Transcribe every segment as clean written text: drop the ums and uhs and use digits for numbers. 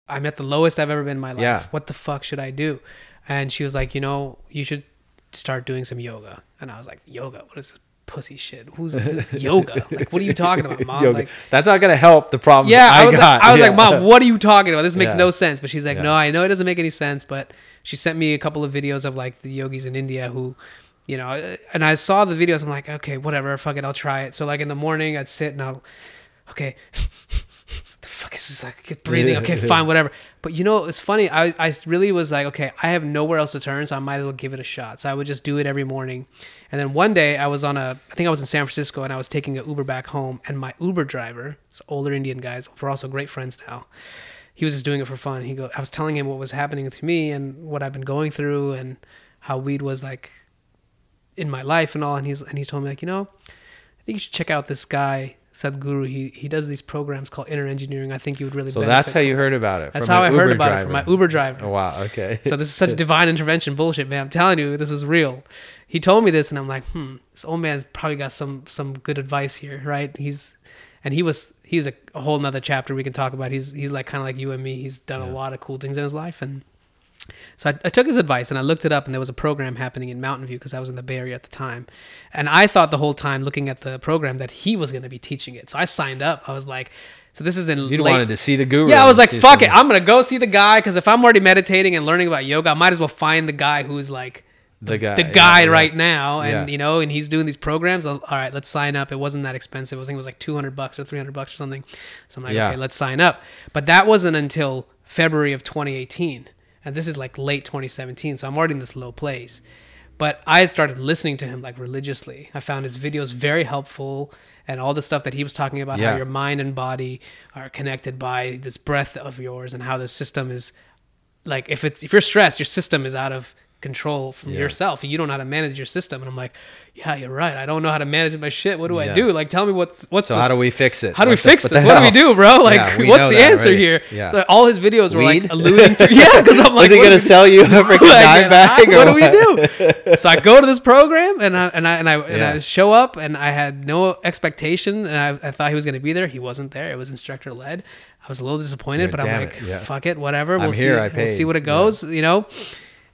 I'm at the lowest I've ever been in my life. Yeah. What the fuck should I do? And she was like, you know, you should start doing some yoga. And I was like, yoga? What is this pussy shit? Who's yoga? Like, what are you talking about, Mom? Yoga. Like, that's not going to help the problem. yeah, I was yeah. like, Mom, what are you talking about? This makes Yeah. no sense. But she's like, Yeah. no, I know it doesn't make any sense. But she sent me a couple of videos of like the yogis in India who, you know, and I saw the videos. I'm like, okay, whatever, fuck it, I'll try it. So like in the morning, I'd sit and I'll, okay, the fuck is this? Like, get breathing. Okay, fine, whatever. But you know, it's funny. I really was like, okay, I have nowhere else to turn, so I might as well give it a shot. So I would just do it every morning. And then one day I think I was in San Francisco and I was taking an Uber back home, and my Uber driver, it's older Indian guys, we're also great friends now. He was just doing it for fun. I was telling him what was happening to me and what I've been going through and how weed was like in my life and all. And he's told me like, you know, I think you should check out this guy, Sadhguru. He does these programs called inner engineering. I think you would really benefit. So that's how you heard about it. That's how I heard about it from my Uber driver. Oh, wow. Okay. So this is such divine intervention bullshit, man. I'm telling you, this was real. He told me this and I'm like, this old man's probably got some good advice here, right? He's a whole nother chapter we can talk about. He's like kind of like you and me. He's done a lot of cool things in his life. And so I took his advice and I looked it up, and there was a program happening in Mountain View because I was in the Bay Area at the time. And I thought the whole time looking at the program that he was going to be teaching it. So I signed up. I was like, so this is in You wanted to see the guru. Yeah, I was like, fuck it. I'm going to go see the guy, because if I'm already meditating and learning about yoga, I might as well find the guy who's like the guy right now. And, you know, and he's doing these programs. All right, let's sign up. It wasn't that expensive. I think it was like $200 or $300 or something. So I'm like, okay, let's sign up. But that wasn't until February of 2018. And this is like late 2017. So I'm already in this low place. But I had started listening to him like religiously. I found his videos very helpful, and all the stuff that he was talking about, how your mind and body are connected by this breath of yours, and how the system is like, if you're stressed, your system is out of control from yourself, and you don't know how to manage your system. And I'm like, yeah, you're right. I don't know how to manage my shit. What do I do? Like, tell me what's so how do we fix it? How do we fix this? What do we do, bro? Like, what's the answer here? Yeah. So all his videos were like alluding to, because I'm like, is he going to sell you a freaking dime bag? What do we do? So I go to this program and I show up, and I had no expectation, and I thought he was going to be there. He wasn't there. It was instructor led. I was a little disappointed, but I'm like, fuck it, whatever. We'll see. We'll see what it goes, you know?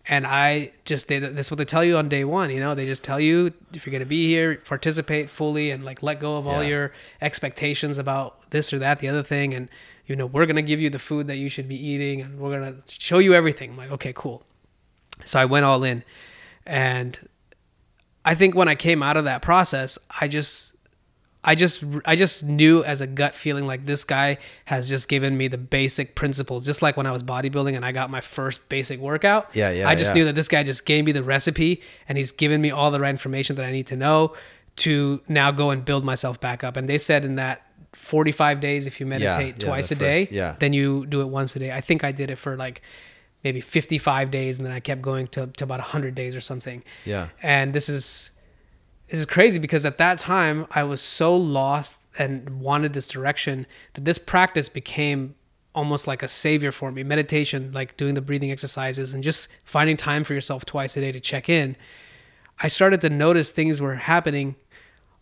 And that's what they tell you on day one, you know, they just tell you, if you're going to be here, participate fully and like let go of all your expectations about this or that, the other thing. And, you know, we're going to give you the food that you should be eating, and we're going to show you everything. I'm like, okay, cool. So I went all in, and I think when I came out of that process, I just knew as a gut feeling, like this guy has just given me the basic principles, just like when I was bodybuilding and I got my first basic workout. I just knew that this guy just gave me the recipe, and he's given me all the right information that I need to know to now go and build myself back up. And they said in that 45 days, if you meditate twice a day, then you do it once a day. I think I did it for like maybe 55 days, and then I kept going to about 100 days or something. And this is crazy, because at that time I was so lost and wanted this direction that this practice became almost like a savior for me. Meditation, like doing the breathing exercises and just finding time for yourself twice a day to check in. I started to notice things were happening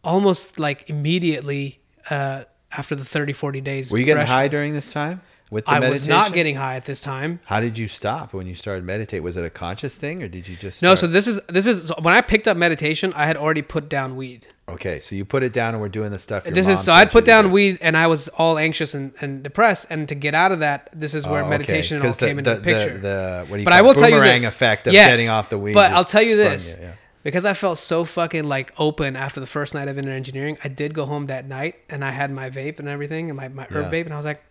almost like immediately after the 30, 40 days. Were you getting high during this time? With the meditation? Was not getting high at this time. How did you stop when you started meditate? Was it a conscious thing, or did you just No, so this is when I picked up meditation, I had already put down weed. Okay, so you put it down, and we're doing the stuff. So I'd put down weed, and I was all anxious and depressed, and to get out of that, this is where meditation all came into the picture. But I will tell you this effect of getting off the weed. But I'll tell you this. Because I felt so fucking like open after the first night of inner engineering, I did go home that night, and I had my vape and everything, and my herb vape, and I was like,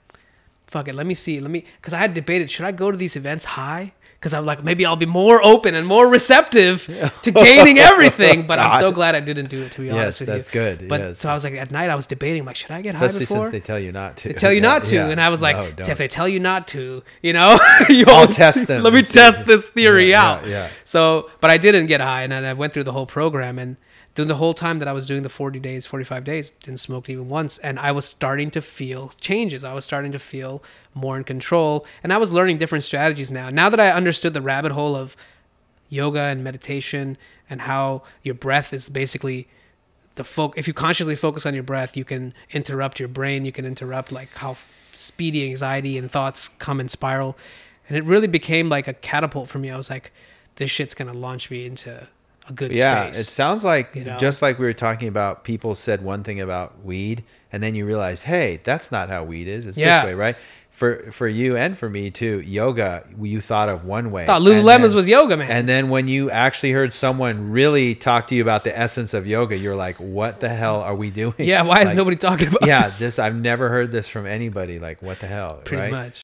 fuck it, because I had debated, should I go to these events high? Because I'm like, maybe I'll be more open and more receptive to gaining everything. But I'm so glad I didn't do it, to be honest with you. Yes, that's good. But so I was like, at night I was debating, like, should I get high before? Especially since they tell you not to. They tell you not to. And I was like, if they tell you not to, you know, I'll test them. Let me test this theory out. Yeah. So, but I didn't get high, and then I went through the whole program, and during the whole time that I was doing the 40 days, 45 days, didn't smoke even once. And I was starting to feel changes. I was starting to feel more in control. And I was learning different strategies now. Now that I understood the rabbit hole of yoga and meditation, and how your breath is basically if you consciously focus on your breath, you can interrupt your brain. You can interrupt like how speedy anxiety and thoughts come and spiral. And it really became like a catapult for me. I was like, this shit's going to launch me into a good space. Yeah, it sounds like, just like we were talking about, people said one thing about weed, and then you realized, hey, that's not how weed is. It's this way, right? For you and for me too, yoga, you thought of one way. I thought Lululemon's was yoga, man. And then when you actually heard someone really talk to you about the essence of yoga, you're like, what the hell are we doing? Yeah, why is nobody talking about this? I've never heard this from anybody. Like, what the hell? Pretty much.